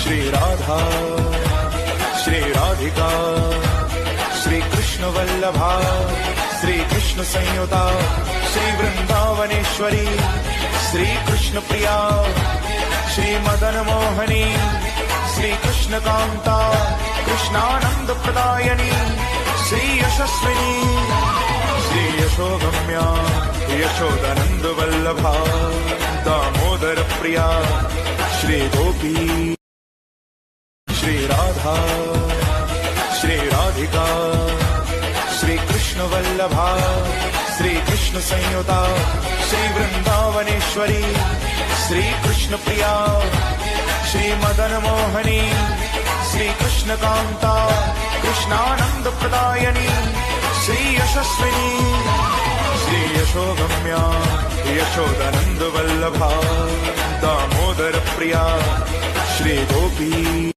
श्री राधा श्री राधिका श्री कृष्ण वल्लभा श्री कृष्ण संयुता श्री वृंदावनेश्वरी श्री कृष्ण प्रिया श्री मदन मोहनी श्री कृष्ण कांता कृष्णानंद प्रदायनी श्री यशस्विनी श्री यशोगम्या यशोदानंद वल्लभा दामोदर प्रिया श्री गोपी श्री राधा श्री राधिका श्री कृष्ण वल्लभा श्री कृष्ण संयुता श्री वृंदावनेश्वरी श्री कृष्ण प्रिया श्री मदन मोहनी श्री कृष्ण कांता कृष्णानंद प्रदायनी श्री यशस्विनी श्री यशोगम्या यशोदानंद वल्लभा दामोदर प्रिया श्री गोपी